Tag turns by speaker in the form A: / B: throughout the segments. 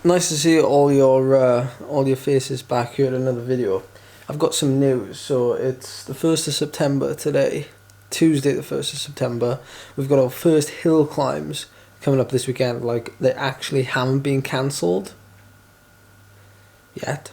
A: Nice to see all your faces back here in another video. I've got some news. So it's the 1st of September today, Tuesday the 1st of September. We've got our first hill climbs coming up this weekend. Like, they actually haven't been cancelled yet.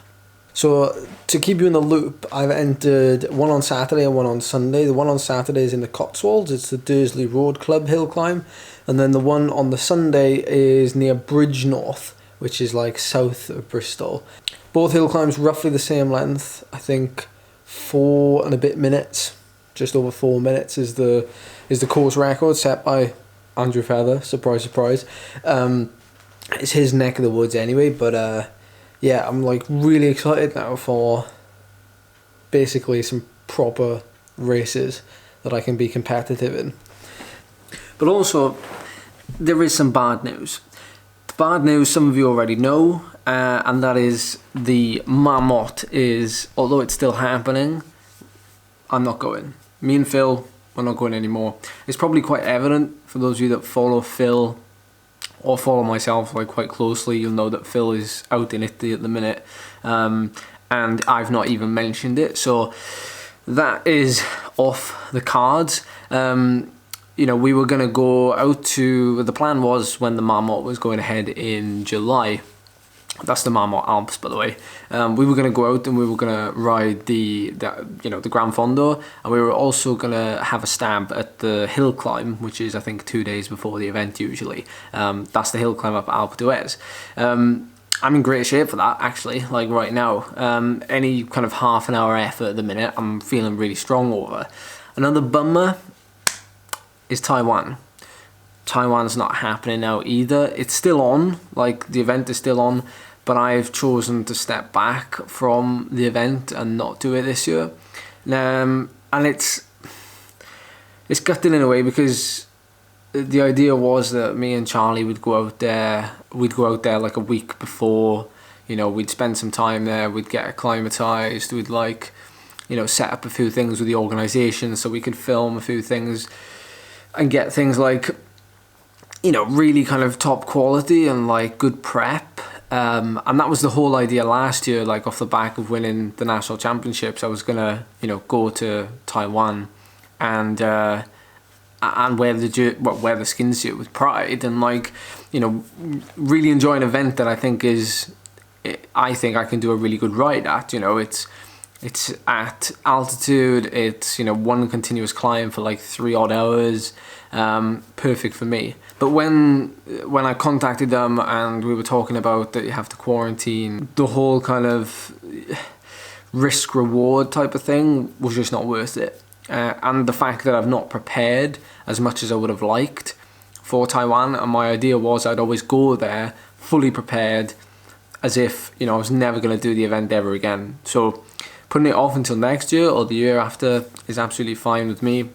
A: So to keep you in the loop, I've entered one on Saturday and one on Sunday. The one on Saturday is in the Cotswolds. It's the Dursley Road Club hill climb. And then the one on the Sunday is near Bridgenorth, which is like south of Bristol. Both hill climbs roughly the same length. I think 4 and a bit minutes, just over 4 minutes is the course record set by Andrew Feather. Surprise, surprise. It's his neck of the woods anyway, but yeah, I'm like really excited now for basically some proper races that I can be competitive in. But also, there is some bad news. The bad news some of you already know, and that is the Marmotte is, although it's still happening, I'm not going. Me and Phil, we're not going anymore. It's probably quite evident for those of you that follow Phil or follow myself like quite closely. You'll know that Phil is out in Italy at the minute, and I've not even mentioned it, so that is off the cards. You know, we were going to go out to, the plan was when the Marmotte was going ahead in July. That's the Marmotte Alps, by the way. We were going to go out and we were going to ride the Gran Fondo, and we were also going to have a stab at the hill climb, which is I think 2 days before the event usually. That's the hill climb up Alpe d'Huez. I'm in great shape for that, actually, like right now. Any kind of half an hour effort at the minute, I'm feeling really strong over. Another bummer is Taiwan. Taiwan's not happening now either. It's still on, like the event is still on, but I've chosen to step back from the event and not do it this year. And it's gutting in a way, because the idea was that me and Charlie would go out there. We'd go out there like a week before. You know, we'd spend some time there. We'd get acclimatized. We'd set up a few things with the organisation so we could film a few things and get things like, really kind of top quality and like good prep. And that was the whole idea last year, like off the back of winning the national championships. I was gonna, go to Taiwan and wear the skin suit with pride, and really enjoy an event that I think I can do a really good ride at. It's at altitude, it's one continuous climb for like 3 odd hours, perfect for me. But when I contacted them and we were talking about that you have to quarantine, the whole kind of risk reward type of thing was just not worth it. And the fact that I've not prepared as much as I would have liked for Taiwan, and my idea was I'd always go there fully prepared, as if I was never going to do the event ever again. So putting it off until next year or the year after is absolutely fine with me.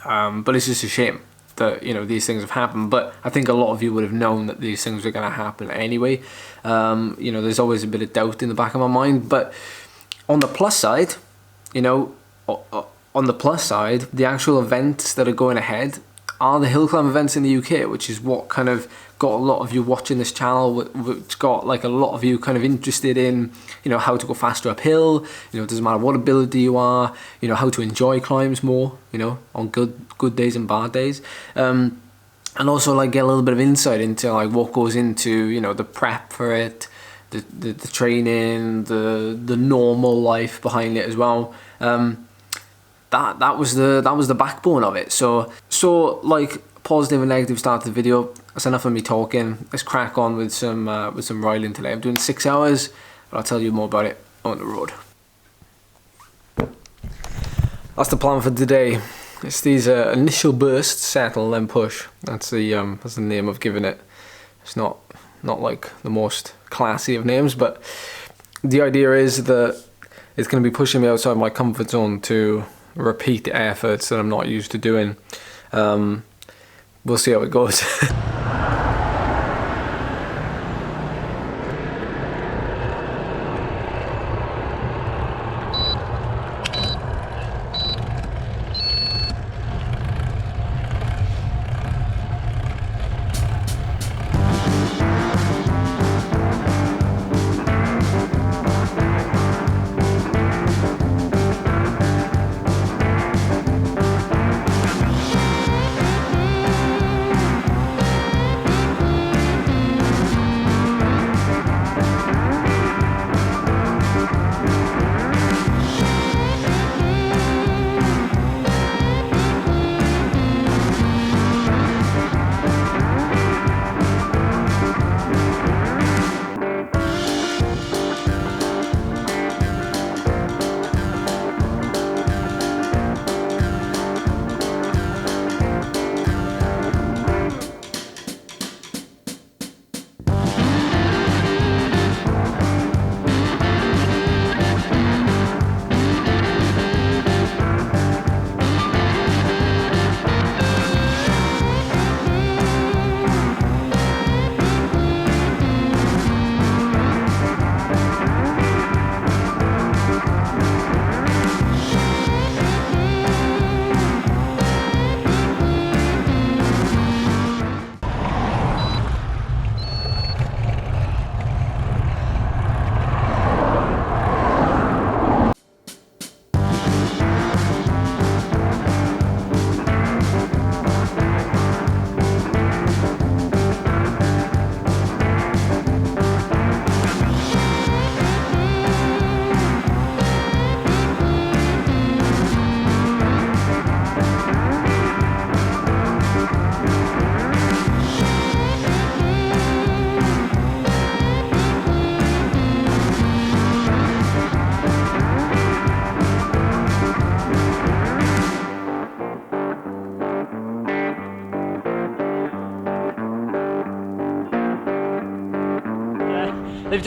A: But it's just a shame that these things have happened. But I think a lot of you would have known that these things were going to happen anyway. There's always a bit of doubt in the back of my mind. But on the plus side, the actual events that are going ahead are the hill climb events in the UK, which is what kind of got a lot of you watching this channel, which got like a lot of you kind of interested in, how to go faster uphill, it doesn't matter what ability you are, how to enjoy climbs more, on good days and bad days. And also like get a little bit of insight into like what goes into, the prep for it, the training, the normal life behind it as well. That was the backbone of it. So like positive and negative start to the video. That's enough of me talking. Let's crack on with some Roiling today. I'm doing 6 hours, but I'll tell you more about it on the road. That's the plan for today. It's these initial bursts, settle, then push. That's the name I've given it. It's not like the most classy of names, but the idea is that it's going to be pushing me outside my comfort zone to repeat efforts that I'm not used to doing. We'll see how it goes.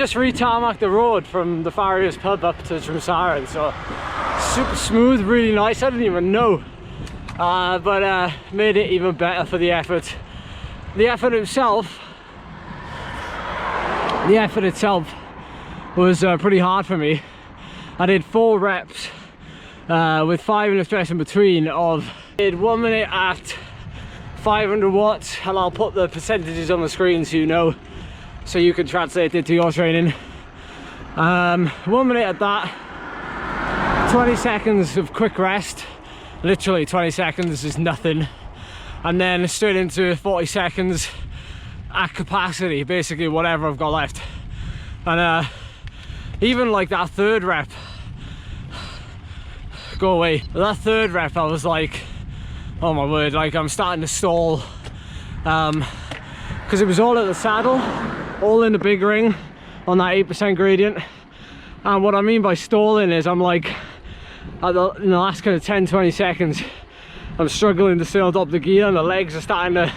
B: just re-tarmacked the road from the Farriers pub up to Drumsaren, so super smooth, really nice. I didn't even know, but made it even better for the effort. The effort itself was pretty hard for me. I did 4 reps with 5 minutes rest in between. Did 1 minute at 500 watts, and I'll put the percentages on the screen so you know, so you can translate it to your training. 1 minute at that, 20 seconds of quick rest, literally 20 seconds is nothing, and then straight into 40 seconds at capacity, basically whatever I've got left. And even like that 3rd rep, go away, that 3rd rep I was like, oh my word, like I'm starting to stall, because it was all at the saddle, all in the big ring on that 8% gradient. And what I mean by stalling is I'm like, in the last kind of 10-20 seconds, I'm struggling to still up the gear, and the legs are starting to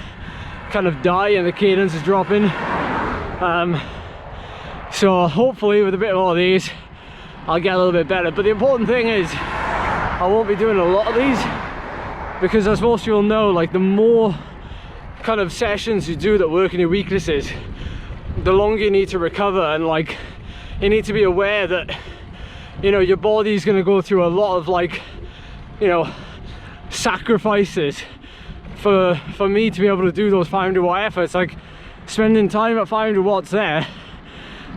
B: kind of die and the cadence is dropping. So hopefully with a bit more of these I'll get a little bit better. But the important thing is I won't be doing a lot of these, because as most people know, like the more kind of sessions you do that work in your weaknesses, the longer you need to recover. And like, you need to be aware that, you know, your body's going to go through a lot of, like, you know, sacrifices for me to be able to do those 500 watt efforts. Like, spending time at 500 watts there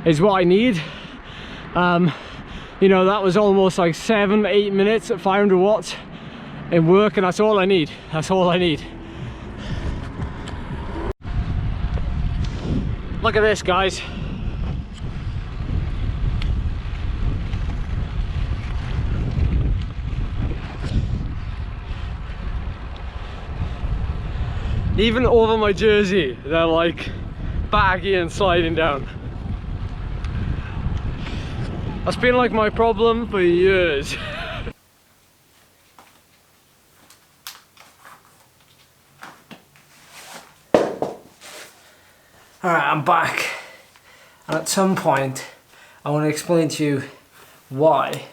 B: is what I need. You know, that was almost like 7-8 minutes at 500 watts in work, and that's all I need. That's all I need. Look at this, guys. Even over my jersey, they're like baggy and sliding down. That's been like my problem for years.
A: Alright, I'm back, and at some point I want to explain to you why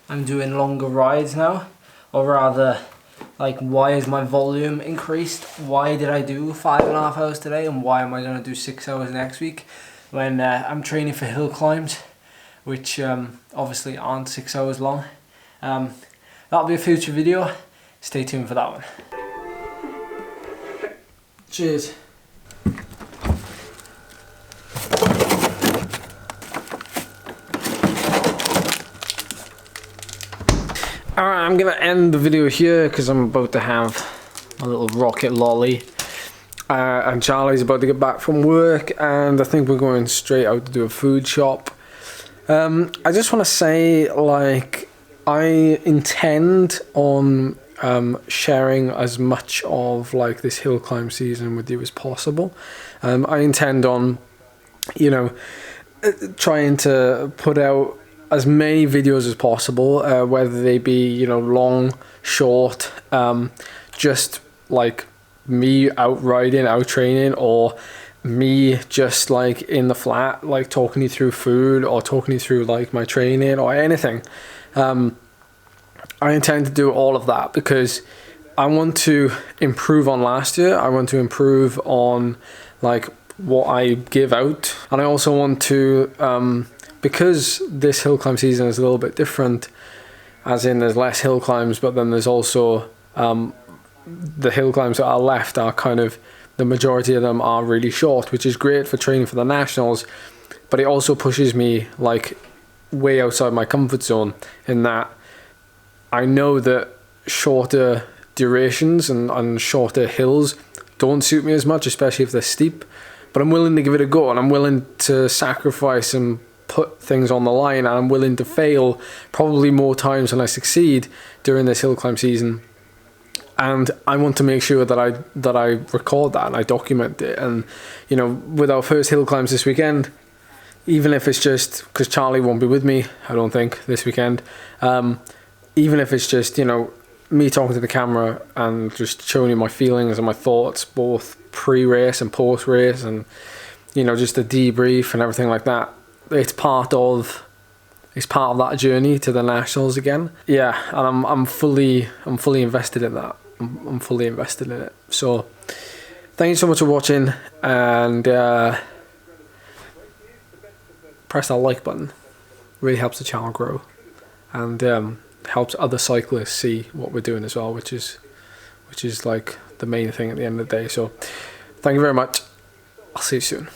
A: I'm doing longer rides now, or rather, like, why is my volume increased? Why did I do 5.5 hours today, and why am I going to do 6 hours next week when I'm training for hill climbs, which obviously aren't 6 hours long. That'll be a future video, stay tuned for that one. Cheers. Alright, I'm gonna end the video here because I'm about to have a little rocket lolly, and Charlie's about to get back from work, and I think we're going straight out to do a food shop. I just want to say, like, I intend on sharing as much of like this hill climb season with you as possible. I intend on, you know, trying to put out as many videos as possible, whether they be, you know, long, short, just like me out riding, out training, or me just like in the flat, like talking you through food, or talking you through like my training or anything. I intend to do all of that because I want to improve on last year. I want to improve on like what I give out, and I also want to because this hill climb season is a little bit different, as in there's less hill climbs, but then there's also the hill climbs that are left are kind of, the majority of them are really short, which is great for training for the nationals, but it also pushes me like way outside my comfort zone, in that I know that shorter durations and shorter hills don't suit me as much, especially if they're steep, but I'm willing to give it a go, and I'm willing to sacrifice and put things on the line, and I'm willing to fail probably more times than I succeed during this hill climb season. And I want to make sure that I record that and I document it. And, you know, with our first hill climbs this weekend, even if it's just because Charlie won't be with me, I don't think, this weekend, even if it's just, you know, me talking to the camera and just showing you my feelings and my thoughts, both pre-race and post-race, and, you know, just a debrief and everything like that, it's part of that journey to the nationals again. Yeah, and I'm fully invested in that. I'm fully invested in it. So thank you so much for watching, and press that like button. Really helps the channel grow, and helps other cyclists see what we're doing as well, which is like the main thing at the end of the day. So thank you very much. I'll see you soon.